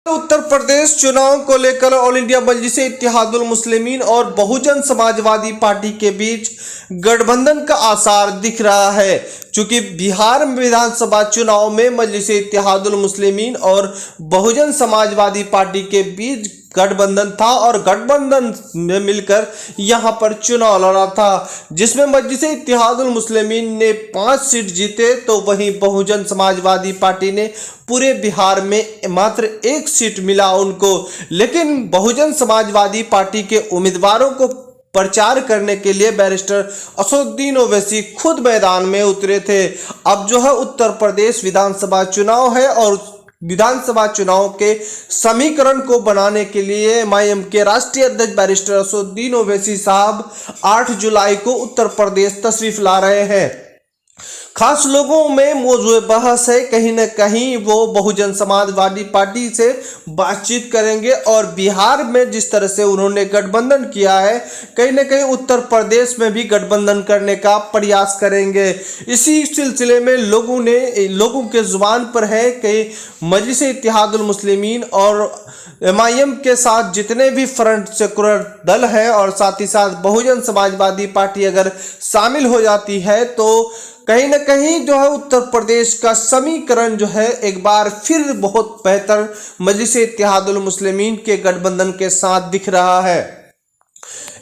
उत्तर प्रदेश चुनाव को लेकर ऑल इंडिया मजलिसे इत्तेहादुल मुस्लिमीन और बहुजन समाजवादी पार्टी के बीच गठबंधन का आसार दिख रहा है। चूंकि बिहार विधानसभा चुनाव में मजलिसे इत्तेहादुल मुस्लिमीन और बहुजन समाजवादी पार्टी के बीच गठबंधन था और गठबंधन में मिलकर यहां पर चुनाव लड़ा था, जिसमें मजलिसे इत्तेहादुल मुस्लिमीन ने 5 सीट जीते तो वहीं बहुजन समाजवादी पार्टी ने पूरे बिहार में मात्र 1 सीट मिला उनको। लेकिन बहुजन समाजवादी पार्टी के उम्मीदवारों को प्रचार करने के लिए बैरिस्टर असदुद्दीन ओवैसी खुद मैदान में उतरे थे। अब जो है उत्तर प्रदेश विधानसभा चुनाव है और विधानसभा चुनाव के समीकरण को बनाने के लिए एमआईएम के राष्ट्रीय अध्यक्ष बैरिस्टर असदुद्दीन ओवैसी साहब 8 जुलाई को उत्तर प्रदेश तशरीफ ला रहे हैं। खास लोगों में मौजूद बहस है, कहीं न कहीं वो बहुजन समाजवादी पार्टी से बातचीत करेंगे और बिहार में जिस तरह से उन्होंने गठबंधन किया है, कहीं न कहीं उत्तर प्रदेश में भी गठबंधन करने का प्रयास करेंगे। इसी सिलसिले में लोगों के जुबान पर है कि मजलिसे इत्तेहादुल मुस्लिमीन और एमआईएम के साथ जितने भी फ्रंट सेकुलर दल हैं और साथ ही साथ बहुजन समाजवादी पार्टी अगर शामिल हो जाती है तो कहीं न कहीं जो है उत्तर प्रदेश का समीकरण जो है एक बार फिर बहुत बेहतर मजलिसे इत्तेहादुल मुस्लिमीन के गठबंधन के साथ दिख रहा है।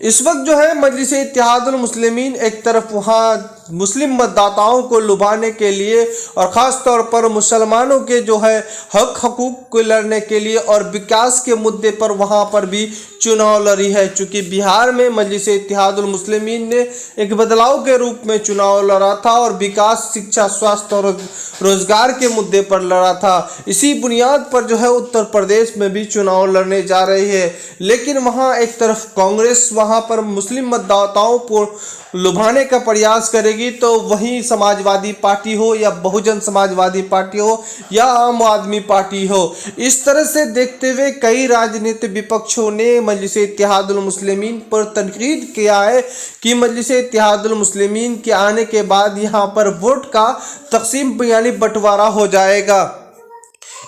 इस वक्त जो है मजलिसे इत्तेहादुल मुस्लिमीन एक तरफ वहाँ मुस्लिम मतदाताओं को लुभाने के लिए और ख़ास तौर पर मुसलमानों के जो है हक हकूक़ को लड़ने के लिए और विकास के मुद्दे पर वहाँ पर भी चुनाव लड़ी है। चूँकि बिहार में मजलिसे इत्तेहादुल मुस्लिमीन ने एक बदलाव के रूप में चुनाव लड़ा था और विकास, शिक्षा, स्वास्थ्य और रोजगार के मुद्दे पर लड़ा था। इसी बुनियाद पर जो है उत्तर प्रदेश में भी चुनाव लड़ने जा रही है। लेकिन वहाँ एक तरफ कांग्रेस वहाँ पर मुस्लिम मतदाताओं को लुभाने का प्रयास करेगी तो वहीं समाजवादी पार्टी हो या बहुजन समाजवादी पार्टी हो या आम आदमी पार्टी हो, इस तरह से देखते हुए कई राजनीतिक विपक्षों ने मजलिसे इत्तेहादुल मुस्लिमीन पर तनकीद किया है कि मजलिसे इत्तेहादुल मुस्लिमीन के आने के बाद यहाँ पर वोट का तकसीम यानी बंटवारा हो जाएगा।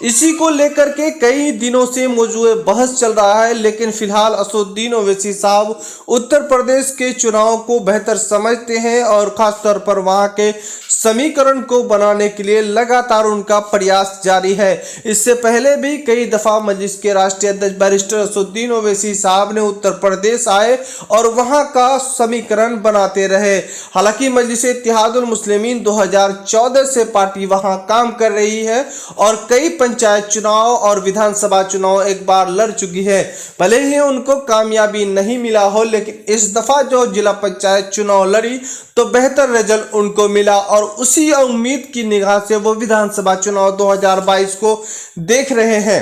इसी को लेकर के कई दिनों से मौजूद बहस चल रहा है। लेकिन फिलहाल असदुद्दीन ओवैसी साहब उत्तर प्रदेश के चुनाव को बेहतर समझते हैं और ख़ास तौर पर वहां के समीकरण को बनाने के लिए लगातार उनका प्रयास जारी है। इससे पहले भी कई दफ़ा मजलिस के राष्ट्रीय अध्यक्ष बैरिस्टर असदुद्दीन ओवैसी साहब ने उत्तर प्रदेश आए और वहां का समीकरण बनाते रहे। हालांकि मजलिसे इत्तेहादुल मुस्लिमीन 2014 से पार्टी वहां काम कर रही है और कई पंचायत चुनाव और विधानसभा चुनाव एक बार लड़ चुकी है। भले ही उनको कामयाबी नहीं मिला हो, लेकिन इस दफ़ा जो जिला पंचायत चुनाव लड़ी तो बेहतर रिजल्ट उनको मिला और उसी उम्मीद की निगाह से वो विधानसभा चुनाव 2022 को देख रहे हैं।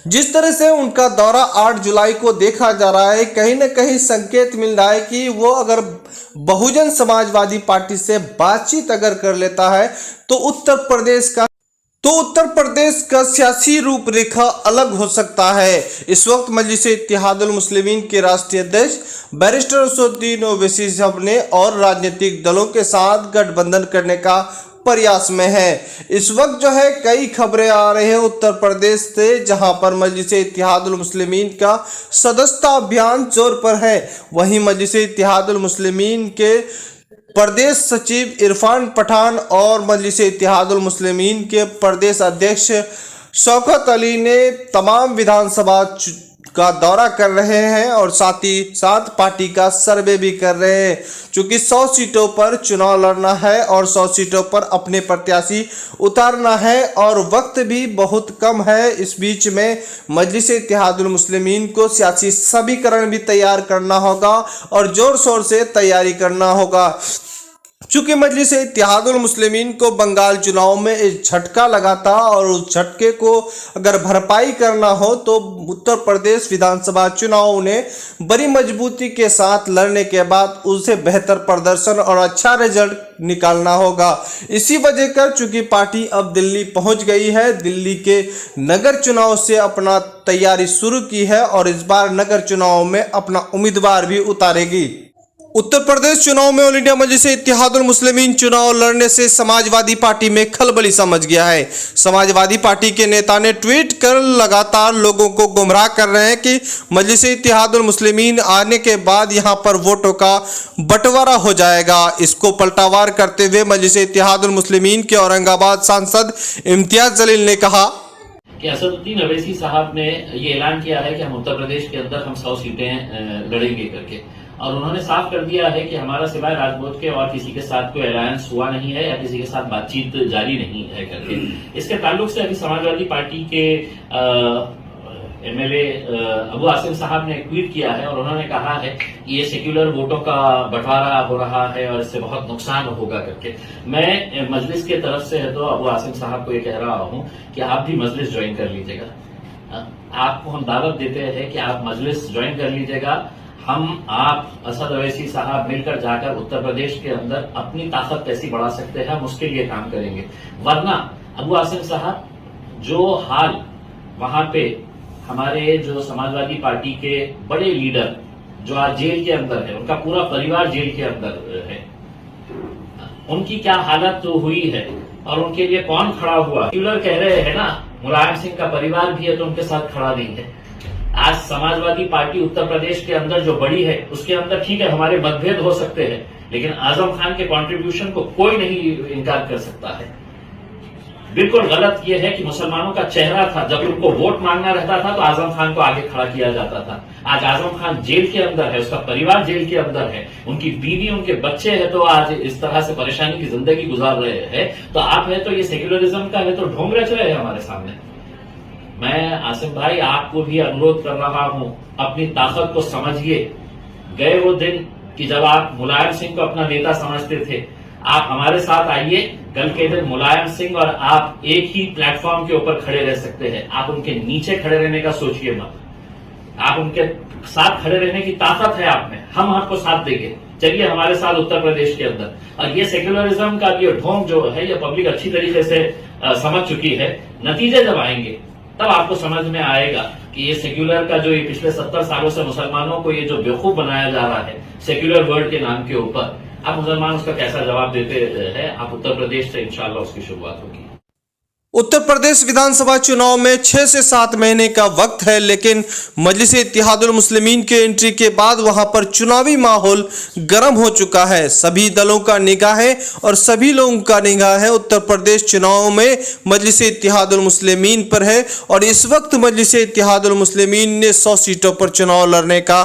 जिस तरह से उनका दौरा 8 जुलाई को देखा जा रहा है, कहीं न कहीं संकेत मिल रहा है कि वो अगर बहुजन समाजवादी पार्टी से बातचीत अगर कर लेता है तो उत्तर प्रदेश का सियासी रूपरेखा अलग हो सकता है। इस वक्त मजलिसे इत्तेहादुल मुस्लिमीन के राष्ट्रीय अध्यक्ष बैरिस्टर असदुद्दीन ओवैसी साहब ने और राजनीतिक दलों के साथ गठबंधन करने का प्रयास में है। इस वक्त जो है कई खबरें आ रही हैं उत्तर प्रदेश से, जहां पर मजलिसे इत्तेहादुल मुस्लिमीन का सदस्यता अभियान जोर पर है। वहीं मजलिसे इत्तेहादुल मुस्लिमीन के प्रदेश सचिव इरफान पठान और मजलिसे इत्तेहादुल मुस्लिमीन के प्रदेश अध्यक्ष शौकत अली ने तमाम विधानसभा का दौरा कर रहे हैं और साथ ही साथ पार्टी का सर्वे भी कर रहे हैं। चूँकि 100 सीटों पर चुनाव लड़ना है और 100 सीटों पर अपने प्रत्याशी उतारना है और वक्त भी बहुत कम है। इस बीच में मजलिसे इत्तेहादुल मुस्लिमीन को सियासी समीकरण भी तैयार करना होगा और जोर शोर से तैयारी करना होगा। चूँकि मजलिसे इत्तेहादुल मुस्लिमीन को बंगाल चुनाव में एक झटका लगा था और उस झटके को अगर भरपाई करना हो तो उत्तर प्रदेश विधानसभा चुनाव ने बड़ी मजबूती के साथ लड़ने के बाद उसे बेहतर प्रदर्शन और अच्छा रिजल्ट निकालना होगा। इसी वजह कर चूँकि पार्टी अब दिल्ली पहुंच गई है, दिल्ली के नगर चुनाव से अपना तैयारी शुरू की है और इस बार नगर चुनाव में अपना उम्मीदवार भी उतारेगी। उत्तर प्रदेश चुनाव में ऑल इंडिया मजलिस इत्तेहादुल मुस्लिमीन चुनाव लड़ने से समाजवादी पार्टी में खलबली समझ गया है। समाजवादी पार्टी के नेता ने ट्वीट कर लगातार लोगों को गुमराह कर रहे हैं कि मजलिस इत्तेहादुल मुस्लिमीन आने के बाद यहां पर वोटों का बंटवारा हो जाएगा। इसको पलटावार करते हुए मजलिस इत्तेहादुल मुस्लिमीन के औरंगाबाद सांसद इम्तियाज जलील ने कहा कि असदुद्दीन अवैसी साहब ने ये ऐलान किया है कि हम उत्तर प्रदेश के अंदर हम 100 सीटें लड़ेंगे करके, और उन्होंने साफ कर दिया है कि हमारा सिवाय राजपूत के और किसी के साथ कोई अलायंस हुआ नहीं है या किसी के साथ बातचीत जारी नहीं है करके। इसके ताल्लुक से अभी समाजवादी पार्टी के एमएलए अबू आसिम साहब ने ट्वीट किया है और उन्होंने कहा है कि ये सेक्युलर वोटों का बंटवारा हो रहा है और इससे बहुत नुकसान होगा करके। मैं मजलिस के तरफ से है तो अबू आसिम साहब को ये कह रहा हूं कि आप भी मजलिस ज्वाइन कर लीजिएगा। आपको हम दावत देते हैं कि आप मजलिस ज्वाइन कर लीजिएगा। हम आप असद अवैसी साहब मिलकर जाकर उत्तर प्रदेश के अंदर अपनी ताकत कैसी बढ़ा सकते हैं, हम उसके लिए काम करेंगे। वरना अबू आसिम साहब, जो हाल वहां पे हमारे जो समाजवादी पार्टी के बड़े लीडर जो आज जेल के अंदर है, उनका पूरा परिवार जेल के अंदर है, उनकी क्या हालत हुई है और उनके लिए कौन खड़ा हुआ। सेक्युलर कह रहे हैं ना, मुलायम सिंह का परिवार भी है तो उनके साथ खड़ा नहीं है। आज समाजवादी पार्टी उत्तर प्रदेश के अंदर जो बड़ी है, उसके अंदर ठीक है हमारे मतभेद हो सकते हैं, लेकिन आजम खान के कंट्रीब्यूशन को कोई नहीं इनकार कर सकता है। बिल्कुल गलत यह है कि मुसलमानों का चेहरा था, जब उनको वोट मांगना रहता था तो आजम खान को आगे खड़ा किया जाता था। आज आजम खान जेल के अंदर है, उसका परिवार जेल के अंदर है, उनकी बीवी उनके बच्चे हैं, तो आज इस तरह से परेशानी की जिंदगी गुजार रहे हैं। तो आप है तो ये सेक्युलरिज्म का है तो ढोंग रच रहे हैं हमारे सामने। मैं आसिम भाई आपको भी अनुरोध कर रहा हूं, अपनी ताकत को समझिए। गए वो दिन कि जब आप मुलायम सिंह को अपना नेता समझते थे, आप हमारे साथ आइए। कल के दिन मुलायम सिंह और आप एक ही प्लेटफॉर्म के ऊपर खड़े रह सकते हैं। आप उनके नीचे खड़े रहने का सोचिए मत। आप उनके साथ खड़े रहने की ताकत है आप में, हम आपको साथ देंगे। चलिए हमारे साथ उत्तर प्रदेश के अंदर। और ये सेक्युलरिज्म का ये ढोंग जो है, ये पब्लिक अच्छी तरीके से समझ चुकी है। नतीजे जब आएंगे तब आपको समझ में आएगा कि ये सेक्युलर का जो ये पिछले 70 सालों से मुसलमानों को ये जो बेवकूफ बनाया जा रहा है सेक्युलर वर्ल्ड के नाम के ऊपर, अब मुसलमान उसका कैसा जवाब देते हैं। आप उत्तर प्रदेश से इंशाल्लाह उसकी शुरुआत होगी। उत्तर प्रदेश विधानसभा चुनाव में 6 से 7 महीने का वक्त है, लेकिन मजलिस इत्तेहादुल मुस्लिमीन के एंट्री के बाद वहां पर चुनावी माहौल गर्म हो चुका है। सभी दलों का निगाह है और सभी लोगों का निगाह है उत्तर प्रदेश चुनाव में मजलिस इत्तेहादुल मुस्लिमीन पर है। और इस वक्त मजलिस इत्तेहादुल मुस्लिमीन ने 100 सीटों पर चुनाव लड़ने का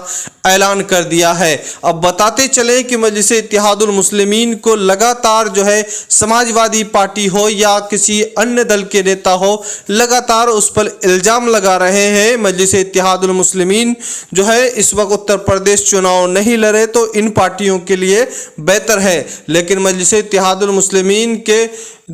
ऐलान कर दिया है। अब बताते चले कि मजलिस इत्तेहादुल मुस्लिमीन को लगातार जो है समाजवादी पार्टी हो या किसी अन्य दल के नेता हो, लगातार उस पर इल्जाम लगा रहे हैं। मजलिस इत्तेहादुल मुस्लिमीन जो है इस वक्त उत्तर प्रदेश चुनाव नहीं लड़े तो इन पार्टियों के लिए बेहतर है। लेकिन मजलिस इत्तेहादुल मुस्लिमीन के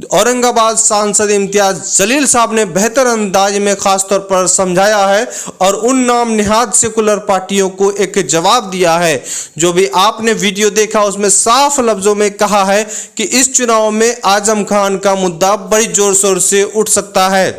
औरंगाबाद सांसद इम्तियाज जलील साहब ने बेहतर अंदाज में खास तौर पर समझाया है और उन नाम निहाद सेकुलर पार्टियों को एक जवाब दिया है। जो भी आपने वीडियो देखा उसमें साफ लफ्जों में कहा है कि इस चुनाव में आजम खान का मुद्दा बड़ी जोर शोर से उठ सकता है।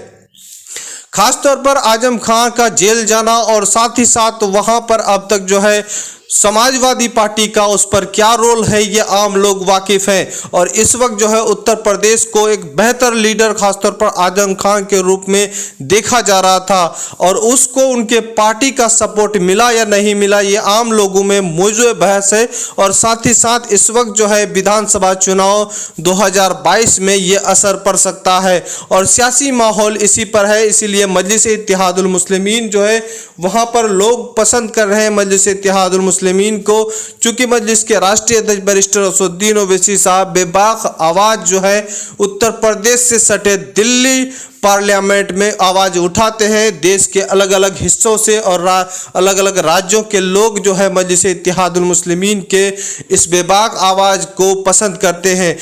खास तौर पर आजम खान का जेल जाना और साथ ही साथ वहां पर अब तक जो है समाजवादी पार्टी का उस पर क्या रोल है ये आम लोग वाकिफ हैं। और इस वक्त जो है उत्तर प्रदेश को एक बेहतर लीडर खासतौर पर आजम खान के रूप में देखा जा रहा था और उसको उनके पार्टी का सपोर्ट मिला या नहीं मिला ये आम लोगों में मौजूद बहस है। और साथ ही साथ इस वक्त जो है विधानसभा चुनाव 2022 में ये असर पड़ सकता है और सियासी माहौल इसी पर है। इसीलिए मजलिस इत्तेहादुल मुस्लिमीन जो है वहाँ पर लोग पसंद कर रहे हैं मजलिस इत्तेहादुल मुस्लिमीन को, चूंकि मजलिस के राष्ट्रीय अध्यक्ष बैरिस्टर असदुद्दीन ओवैसी साहब बेबाक आवाज जो है उत्तर प्रदेश से सटे दिल्ली पार्लियामेंट में आवाज उठाते हैं। देश के अलग अलग हिस्सों से और अलग अलग राज्यों के लोग जो है मजलिस इत्तेहादुल मुस्लिमीन के इस बेबाक आवाज को पसंद करते हैं।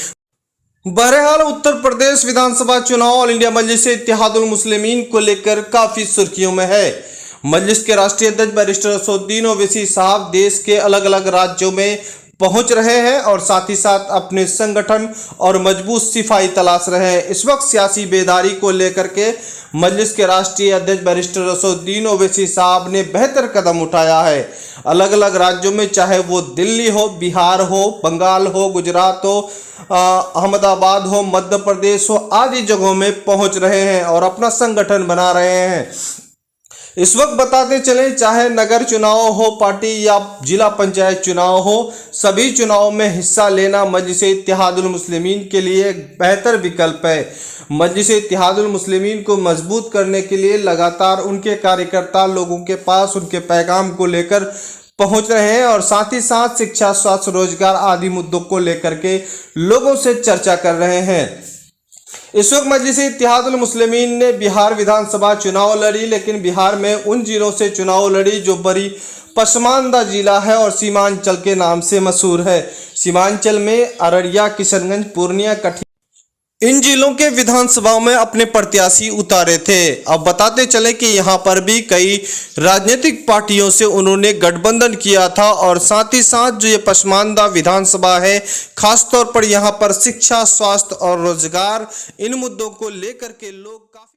बहरहाल उत्तर प्रदेश विधानसभा चुनाव ऑल इंडिया मजलिस इत्तेहादुल मुस्लिमीन को लेकर काफी सुर्खियों में है। मजलिस के राष्ट्रीय अध्यक्ष बैरिस्टर असदुद्दीन ओवैसी साहब देश के अलग अलग राज्यों में पहुंच रहे हैं और साथ ही साथ अपने संगठन और मजबूत सिपाही तलाश रहे हैं। इस वक्त सियासी बेदारी को लेकर के मजलिस के राष्ट्रीय अध्यक्ष बैरिस्टर असदुद्दीन ओवैसी साहब ने बेहतर कदम उठाया है। अलग अलग राज्यों में, चाहे वो दिल्ली हो, बिहार हो, बंगाल हो, गुजरात हो, अहमदाबाद हो, मध्य प्रदेश हो, आदि जगहों में पहुंच रहे हैं और अपना संगठन बना रहे हैं। इस वक्त बताते चलें, चाहे नगर चुनाव हो पार्टी या जिला पंचायत चुनाव हो, सभी चुनाव में हिस्सा लेना मजलिस इत्तेहादुल मुस्लिमीन के लिए एक बेहतर विकल्प है। मजलिस इत्तेहादुल मुस्लिमीन को मजबूत करने के लिए लगातार उनके कार्यकर्ता लोगों के पास उनके पैगाम को लेकर पहुंच रहे हैं और साथ ही साथ शिक्षा, स्वास्थ्य, रोजगार आदि मुद्दों को लेकर के लोगों से चर्चा कर रहे हैं। इस वक्त मजलिस इत्तेहादुल मुस्लिमीन ने बिहार विधानसभा चुनाव लड़ी, लेकिन बिहार में उन जिलों से चुनाव लड़ी जो बड़ी पसमानदा जिला है और सीमांचल के नाम से मशहूर है। सीमांचल में अररिया, किशनगंज, पूर्णिया, कटिहार, इन जिलों के विधानसभाओं में अपने प्रत्याशी उतारे थे। अब बताते चले कि यहाँ पर भी कई राजनीतिक पार्टियों से उन्होंने गठबंधन किया था और साथ ही साथ जो ये पसमानदा विधानसभा है, खासतौर पर यहाँ पर शिक्षा, स्वास्थ्य और रोजगार, इन मुद्दों को लेकर के लोग काफी